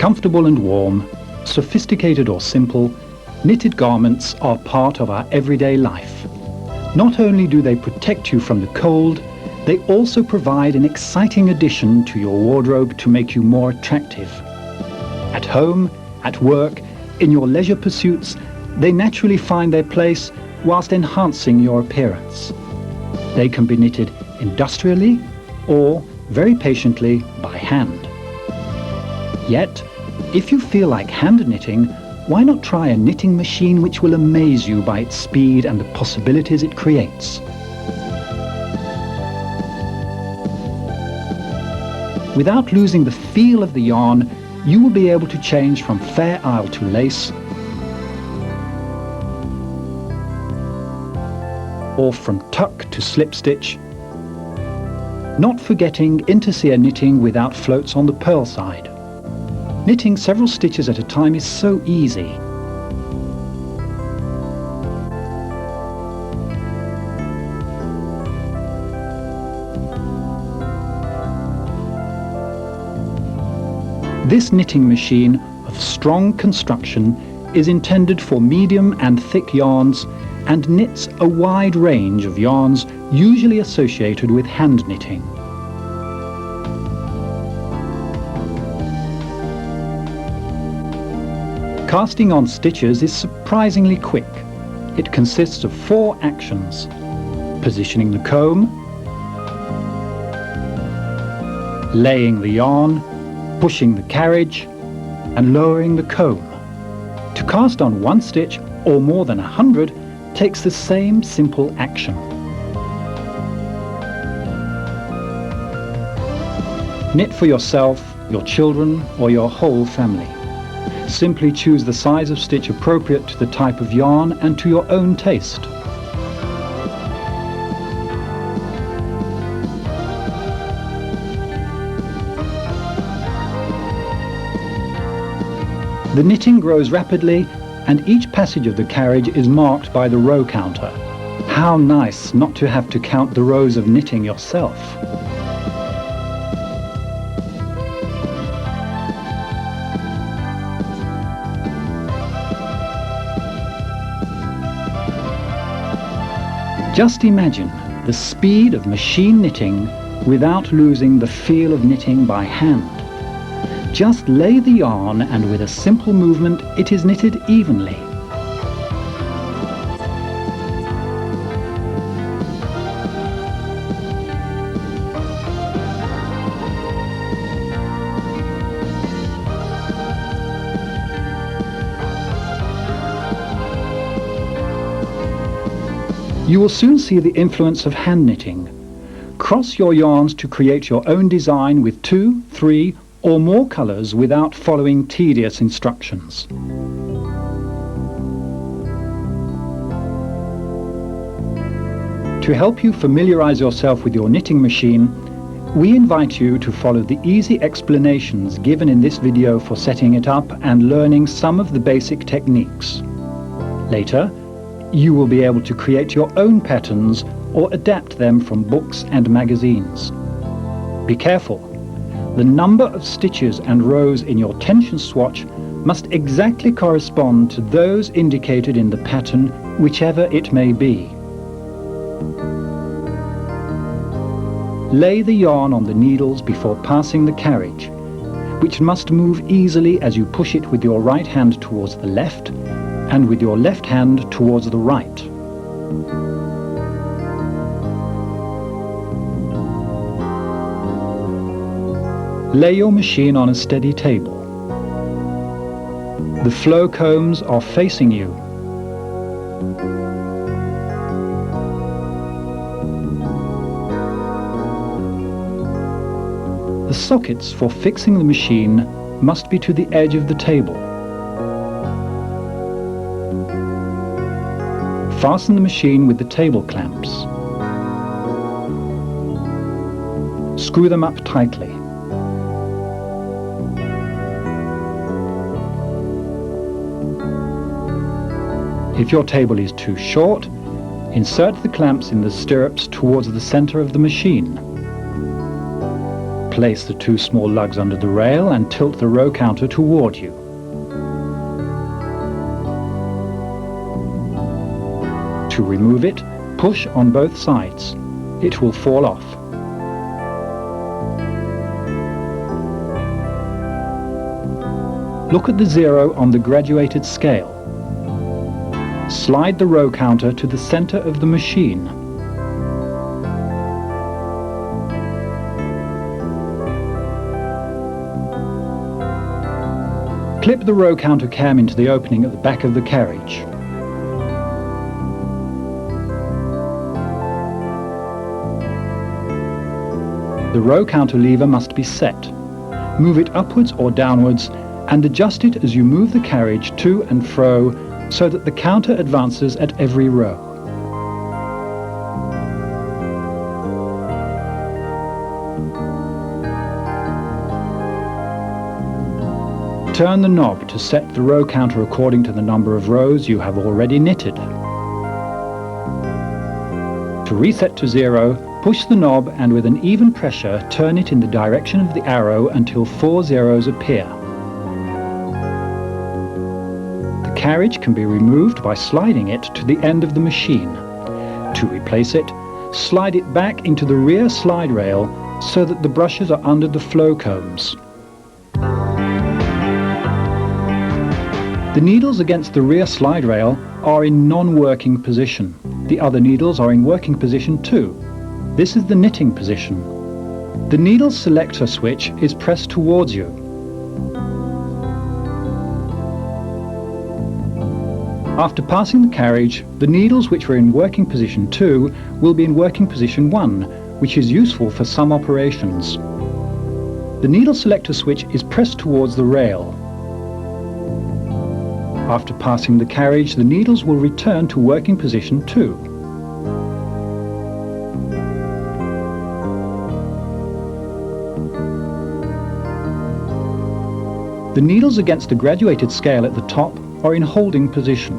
Comfortable and warm, sophisticated or simple, knitted garments are part of our everyday life. Not only do they protect you from the cold, they also provide an exciting addition to your wardrobe to make you more attractive. At home, at work, in your leisure pursuits, they naturally find their place whilst enhancing your appearance. They can be knitted industrially or, very patiently, by hand. Yet, if you feel like hand knitting, why not try a knitting machine which will amaze you by its speed and the possibilities it creates? Without losing the feel of the yarn, you will be able to change from Fair Isle to lace, or from tuck to slip stitch, not forgetting Intarsia knitting without floats on the purl side. Knitting several stitches at a time is so easy. This knitting machine of strong construction is intended for medium and thick yarns and knits a wide range of yarns usually associated with hand knitting. Casting on stitches is surprisingly quick. It consists of 4 actions: positioning the comb, laying the yarn, pushing the carriage, and lowering the comb. To cast on 1 stitch or more than 100 takes the same simple action. Knit for yourself, your children, or your whole family. Simply choose the size of stitch appropriate to the type of yarn and to your own taste. The knitting grows rapidly, and each passage of the carriage is marked by the row counter. How nice not to have to count the rows of knitting yourself. Just imagine the speed of machine knitting without losing the feel of knitting by hand. Just lay the yarn and with a simple movement it is knitted evenly. You will soon see the influence of hand knitting. Cross your yarns to create your own design with 2, 3, or more colours without following tedious instructions. To help you familiarise yourself with your knitting machine, we invite you to follow the easy explanations given in this video for setting it up and learning some of the basic techniques. Later, you will be able to create your own patterns or adapt them from books and magazines. Be careful. The number of stitches and rows in your tension swatch must exactly correspond to those indicated in the pattern, whichever it may be. Lay the yarn on the needles before passing the carriage, which must move easily as you push it with your right hand towards the left and with your left hand towards the right. Lay your machine on a steady table. The flow combs are facing you. The sockets for fixing the machine must be to the edge of the table. Fasten the machine with the table clamps. Screw them up tightly. If your table is too short, insert the clamps in the stirrups towards the center of the machine. Place the two small lugs under the rail and tilt the row counter toward you. To remove it, push on both sides. It will fall off. Look at the zero on the graduated scale. Slide the row counter to the center of the machine. Clip the row counter cam into the opening at the back of the carriage. The row counter lever must be set. Move it upwards or downwards and adjust it as you move the carriage to and fro so that the counter advances at every row. Turn the knob to set the row counter according to the number of rows you have already knitted. To reset to zero, push the knob and with an even pressure turn it in the direction of the arrow until 4 zeros appear. The carriage can be removed by sliding it to the end of the machine. To replace it, slide it back into the rear slide rail so that the brushes are under the flow combs. The needles against the rear slide rail are in non-working position. The other needles are in working position too. This is the knitting position. The needle selector switch is pressed towards you. After passing the carriage, the needles which were in working position 2 will be in working position 1, which is useful for some operations. The needle selector switch is pressed towards the rail. After passing the carriage, the needles will return to working position 2. The needles against the graduated scale at the top are in holding position.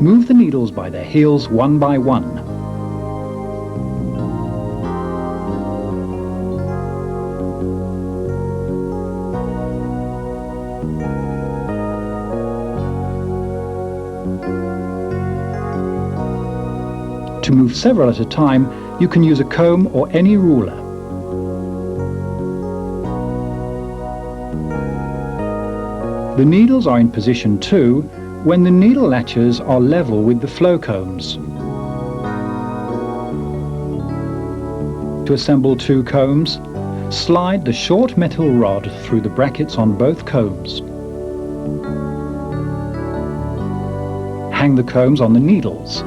Move the needles by their heels one by one. To move several at a time, you can use a comb or any ruler. The needles are in position 2 when the needle latches are level with the flow combs. To assemble 2 combs, slide the short metal rod through the brackets on both combs. Hang the combs on the needles.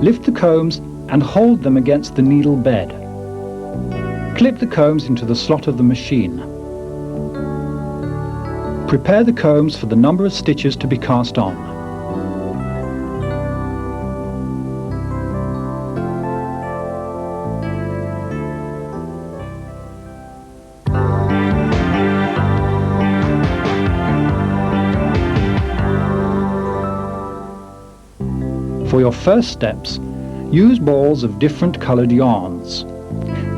Lift the combs and hold them against the needle bed. Clip the combs into the slot of the machine. Prepare the combs for the number of stitches to be cast on. For your first steps, use balls of different coloured yarns.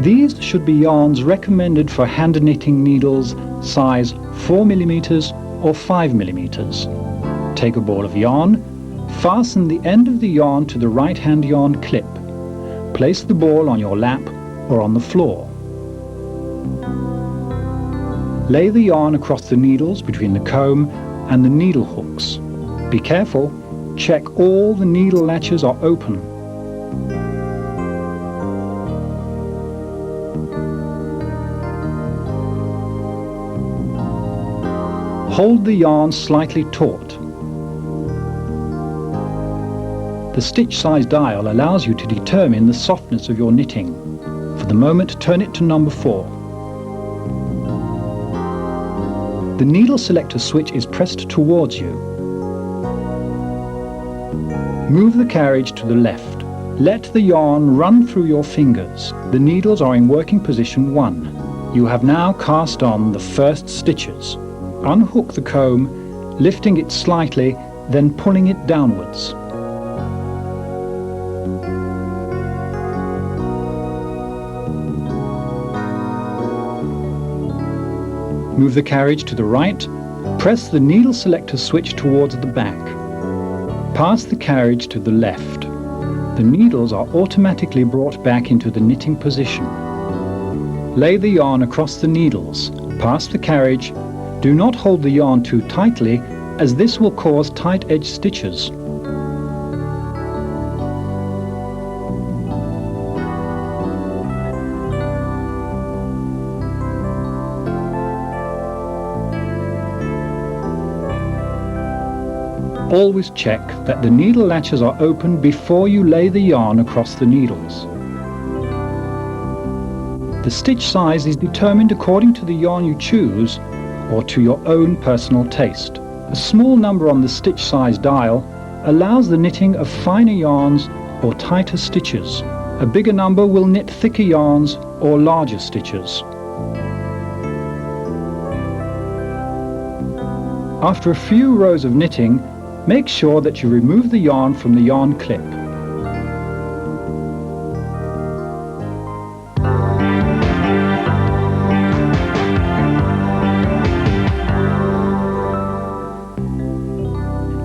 These should be yarns recommended for hand knitting needles size 4mm or 5mm. Take a ball of yarn, fasten the end of the yarn to the right hand yarn clip. Place the ball on your lap or on the floor. Lay the yarn across the needles between the comb and the needle hooks. Be careful. Check all the needle latches are open. Hold the yarn slightly taut. The stitch size dial allows you to determine the softness of your knitting. For the moment, turn it to number 4. The needle selector switch is pressed towards you. Move the carriage to the left. Let the yarn run through your fingers. The needles are in working position 1. You have now cast on the first stitches. Unhook the comb, lifting it slightly, then pulling it downwards. Move the carriage to the right, press the needle selector switch towards the back. Pass the carriage to the left. The needles are automatically brought back into the knitting position. Lay the yarn across the needles. Pass the carriage. Do not hold the yarn too tightly, as this will cause tight edge stitches. Always check that the needle latches are open before you lay the yarn across the needles. The stitch size is determined according to the yarn you choose or to your own personal taste. A small number on the stitch size dial allows the knitting of finer yarns or tighter stitches. A bigger number will knit thicker yarns or larger stitches. After a few rows of knitting, make sure that you remove the yarn from the yarn clip.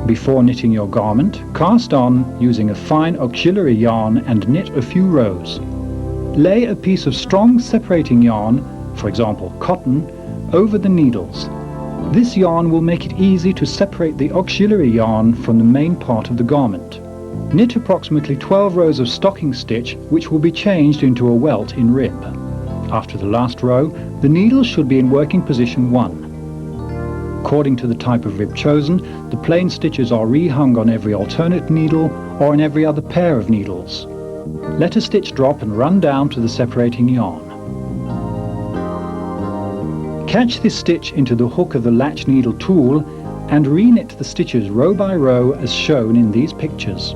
Before knitting your garment, cast on using a fine auxiliary yarn and knit a few rows. Lay a piece of strong separating yarn, for example cotton, over the needles. This yarn will make it easy to separate the auxiliary yarn from the main part of the garment. Knit approximately 12 rows of stocking stitch, which will be changed into a welt in rib. After the last row, the needle should be in working position 1. According to the type of rib chosen, the plain stitches are rehung on every alternate needle or on every other pair of needles. Let a stitch drop and run down to the separating yarn. Catch this stitch into the hook of the latch needle tool and re-knit the stitches row by row as shown in these pictures.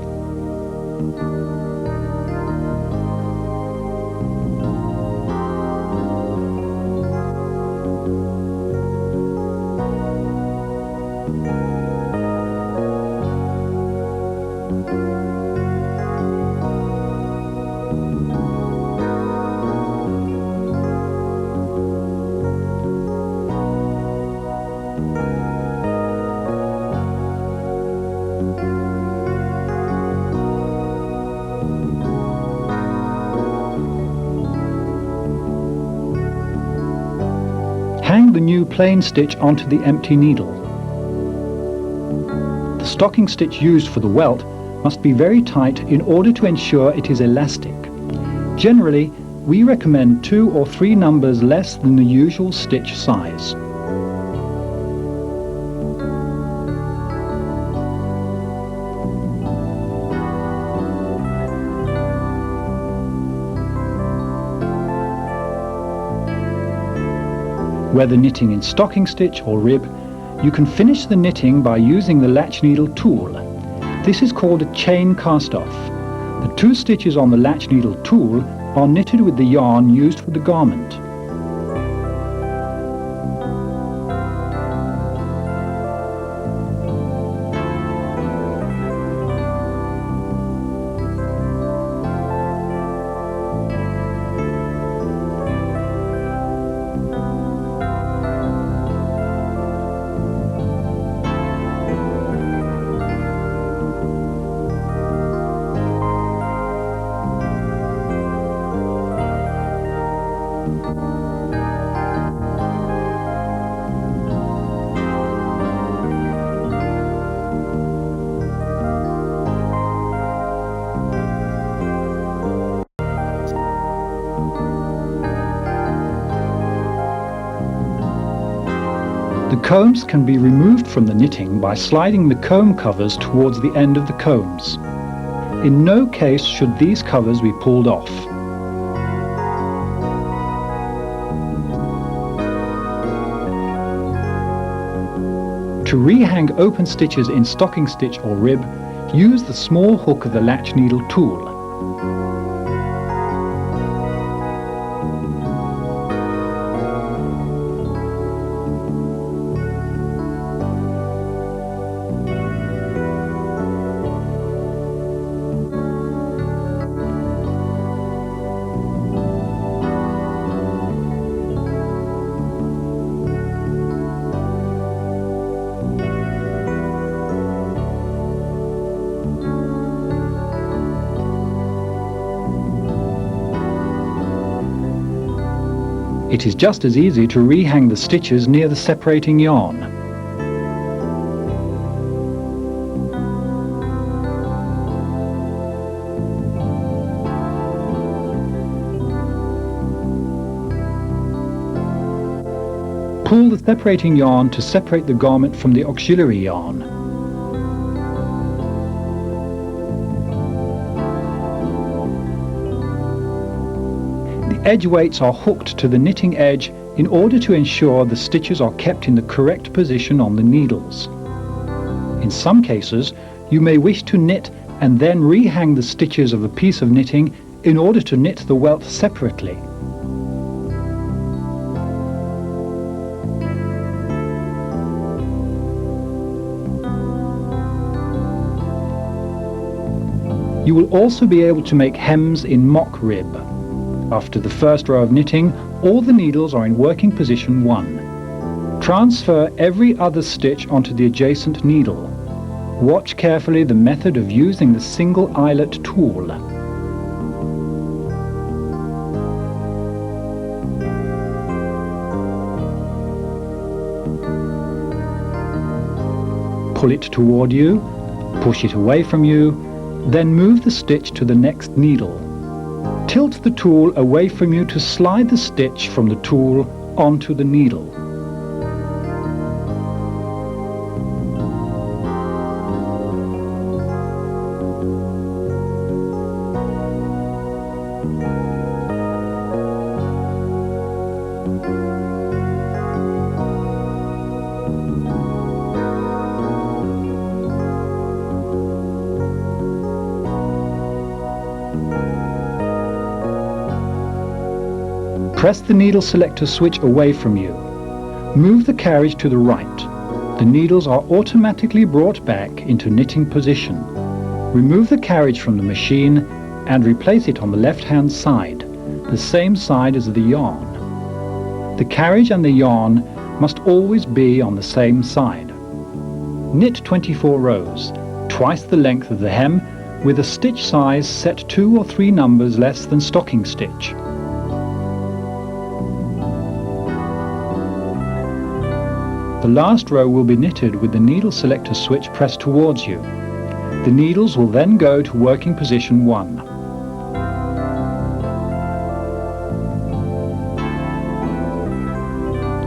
Hang the new plain stitch onto the empty needle. The stocking stitch used for the welt must be very tight in order to ensure it is elastic. Generally, we recommend 2 or 3 numbers less than the usual stitch size. Whether knitting in stocking stitch or rib, you can finish the knitting by using the latch needle tool. This is called a chain cast-off. The 2 stitches on the latch needle tool are knitted with the yarn used for the garment. The combs can be removed from the knitting by sliding the comb covers towards the end of the combs. In no case should these covers be pulled off. To rehang open stitches in stocking stitch or rib, use the small hook of the latch needle tool. It is just as easy to rehang the stitches near the separating yarn. Pull the separating yarn to separate the garment from the auxiliary yarn. The edge weights are hooked to the knitting edge in order to ensure the stitches are kept in the correct position on the needles. In some cases, you may wish to knit and then rehang the stitches of a piece of knitting in order to knit the welt separately. You will also be able to make hems in mock rib. After the first row of knitting, all the needles are in working position 1. Transfer every other stitch onto the adjacent needle. Watch carefully the method of using the single eyelet tool. Pull it toward you, push it away from you, then move the stitch to the next needle. Tilt the tool away from you to slide the stitch from the tool onto the needle. Press the needle selector switch away from you. Move the carriage to the right. The needles are automatically brought back into knitting position. Remove the carriage from the machine and replace it on the left-hand side, the same side as the yarn. The carriage and the yarn must always be on the same side. Knit 24 rows, twice the length of the hem, with a stitch size set 2 or 3 numbers less than stocking stitch. The last row will be knitted with the needle selector switch pressed towards you. The needles will then go to working position 1.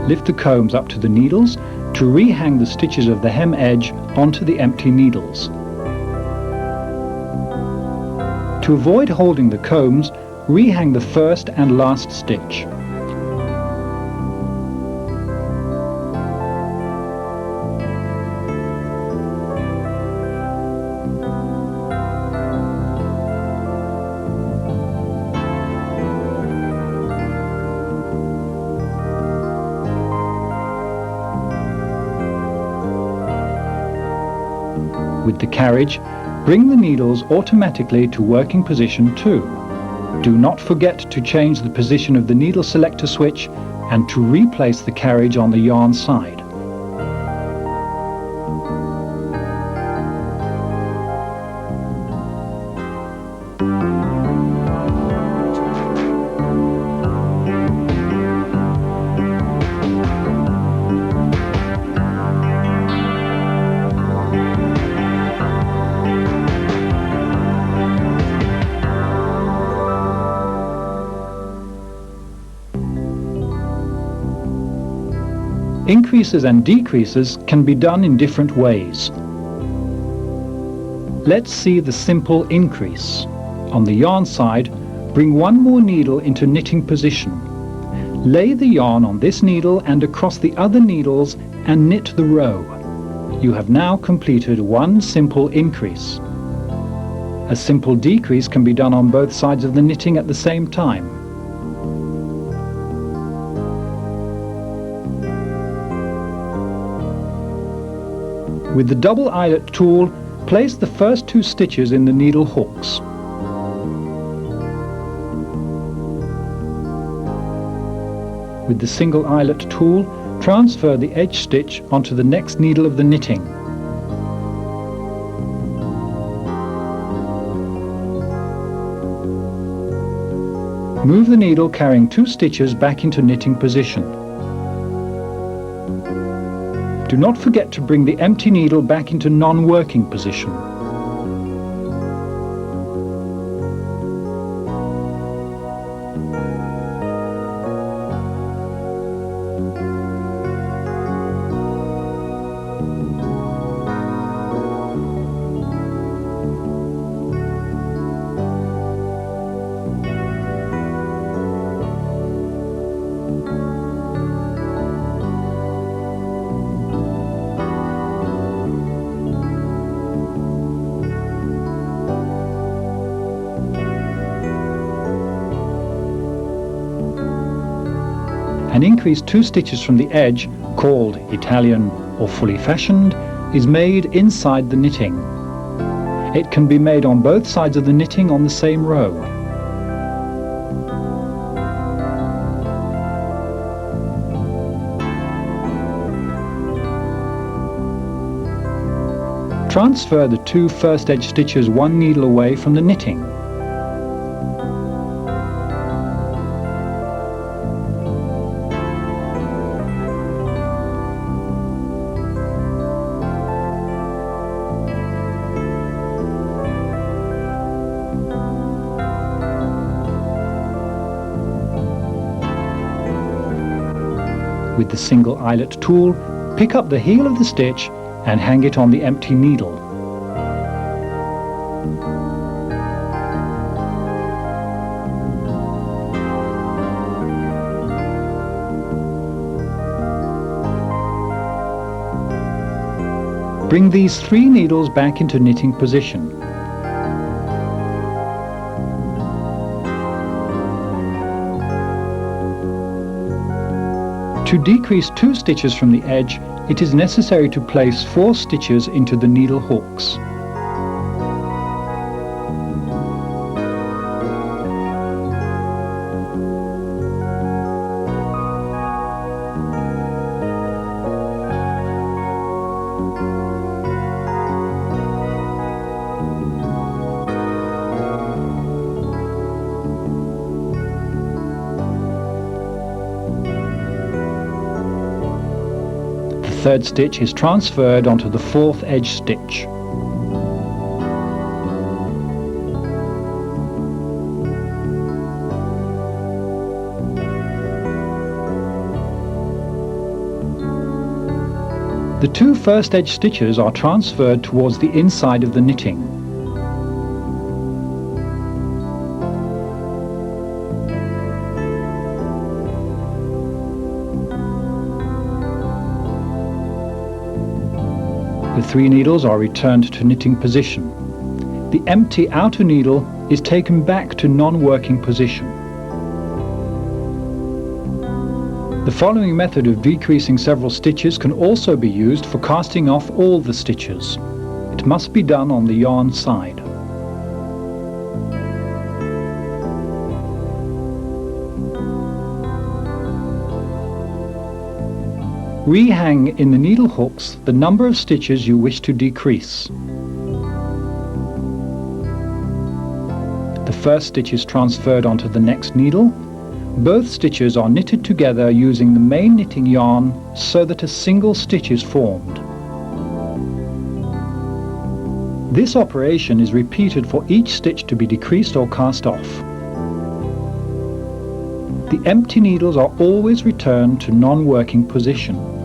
Lift the combs up to the needles to rehang the stitches of the hem edge onto the empty needles. To avoid holding the combs, rehang the first and last stitch. With the carriage, bring the needles automatically to working position 2. Do not forget to change the position of the needle selector switch and to replace the carriage on the yarn side. Increases and decreases can be done in different ways. Let's see the simple increase. On the yarn side, bring one more needle into knitting position. Lay the yarn on this needle and across the other needles and knit the row. You have now completed one simple increase. A simple decrease can be done on both sides of the knitting at the same time. With the double eyelet tool, place the first 2 stitches in the needle hooks. With the single eyelet tool, transfer the edge stitch onto the next needle of the knitting. Move the needle carrying 2 stitches back into knitting position. Do not forget to bring the empty needle back into non-working position. An increased 2 stitches from the edge, called Italian or fully fashioned, is made inside the knitting. It can be made on both sides of the knitting on the same row. Transfer the 2 first edge stitches 1 needle away from the knitting. With the single eyelet tool, pick up the heel of the stitch and hang it on the empty needle. Bring these 3 needles back into knitting position. To decrease 2 stitches from the edge, it is necessary to place 4 stitches into the needle hooks. The 3rd stitch is transferred onto the 4th edge stitch. The 2 first edge stitches are transferred towards the inside of the knitting. The 3 needles are returned to knitting position. The empty outer needle is taken back to non-working position. The following method of decreasing several stitches can also be used for casting off all the stitches. It must be done on the yarn side. Rehang in the needle hooks the number of stitches you wish to decrease. The first stitch is transferred onto the next needle. Both stitches are knitted together using the main knitting yarn so that a single stitch is formed. This operation is repeated for each stitch to be decreased or cast off. The empty needles are always returned to non-working position.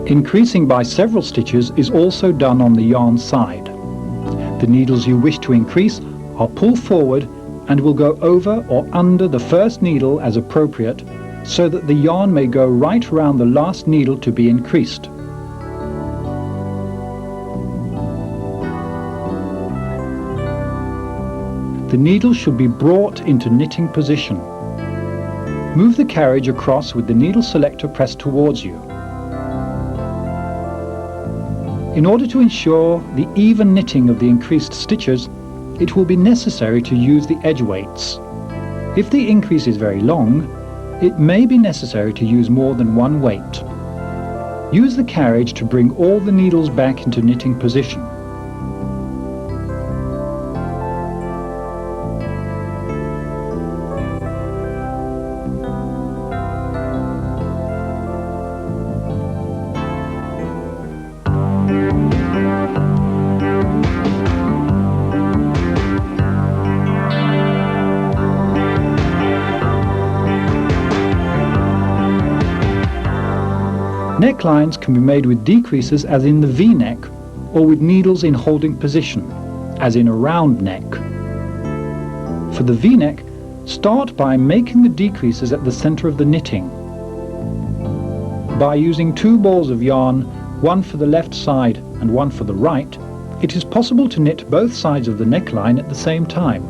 Increasing by several stitches is also done on the yarn side. The needles you wish to increase are pulled forward and will go over or under the first needle as appropriate, so that the yarn may go right around the last needle to be increased. The needle should be brought into knitting position. Move the carriage across with the needle selector pressed towards you. In order to ensure the even knitting of the increased stitches, it will be necessary to use the edge weights. If the increase is very long, it may be necessary to use more than one weight. Use the carriage to bring all the needles back into knitting position. Necklines can be made with decreases as in the V-neck, or with needles in holding position, as in a round neck. For the V-neck, start by making the decreases at the center of the knitting. By using two balls of yarn, one for the left side and one for the right, it is possible to knit both sides of the neckline at the same time.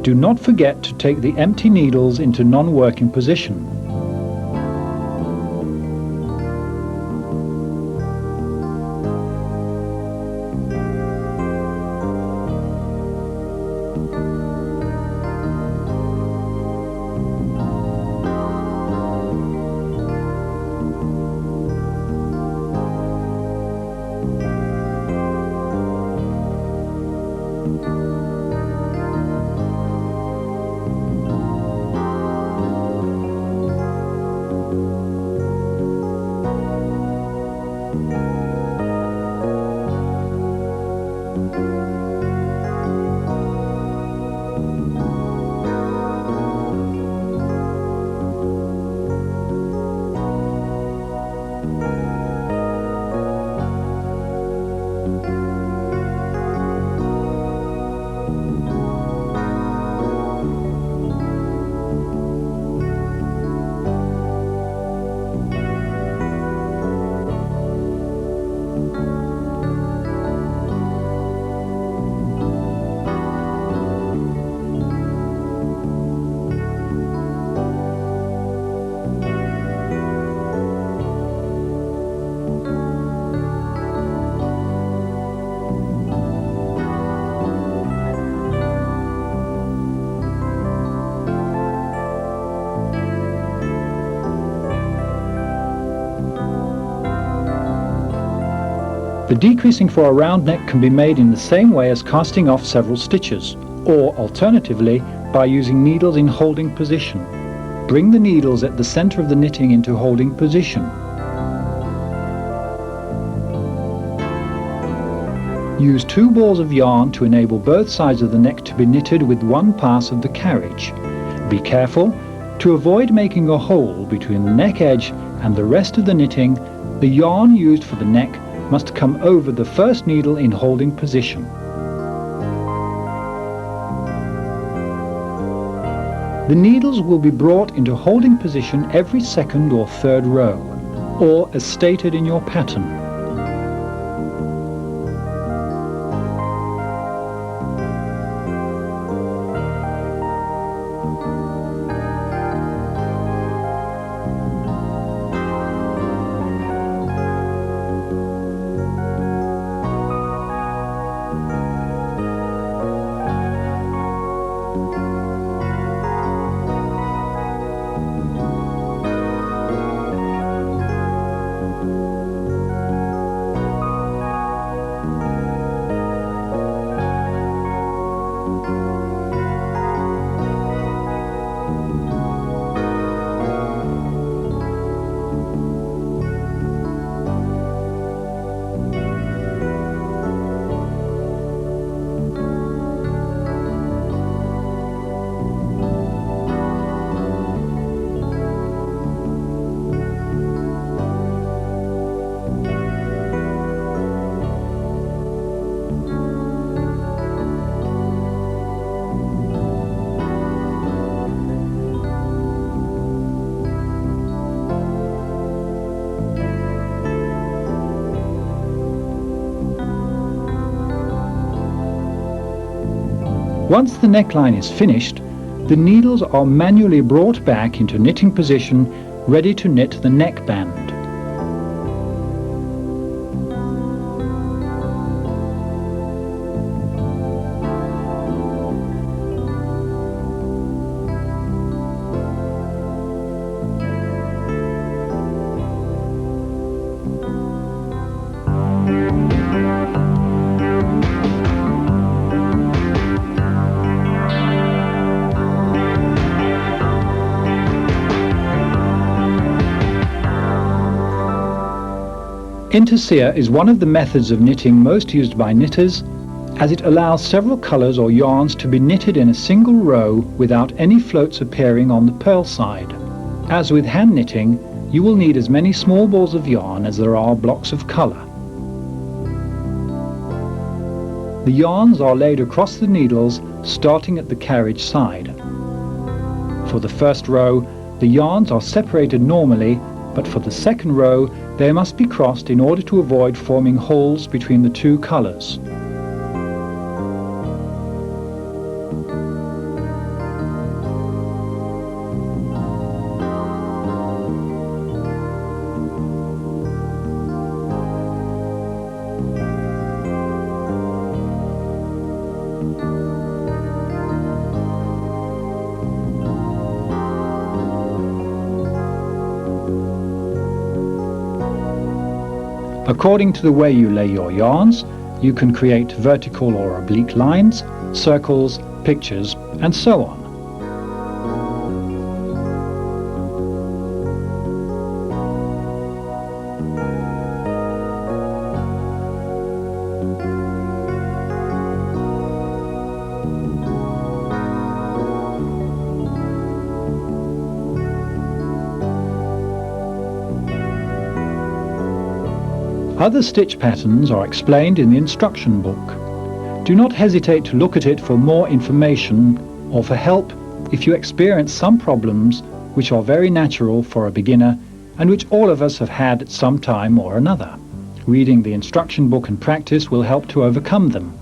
Do not forget to take the empty needles into non-working position. The decreasing for a round neck can be made in the same way as casting off several stitches, or alternatively by using needles in holding position. Bring the needles at the center of the knitting into holding position. Use two balls of yarn to enable both sides of the neck to be knitted with one pass of the carriage. Be careful to avoid making a hole between the neck edge and the rest of the knitting. The yarn used for the neck must come over the first needle in holding position. The needles will be brought into holding position every second or third row, or as stated in your pattern. Once the neckline is finished, the needles are manually brought back into knitting position, ready to knit the neckband. Intarsia is one of the methods of knitting most used by knitters, as it allows several colours or yarns to be knitted in a single row without any floats appearing on the purl side. As with hand knitting, you will need as many small balls of yarn as there are blocks of colour. The yarns are laid across the needles, starting at the carriage side. For the first row, the yarns are separated normally, but for the second row, they must be crossed in order to avoid forming holes between the two colours. According to the way you lay your yarns, you can create vertical or oblique lines, circles, pictures, and so on. Other stitch patterns are explained in the instruction book. Do not hesitate to look at it for more information or for help if you experience some problems which are very natural for a beginner and which all of us have had at some time or another. Reading the instruction book and practice will help to overcome them.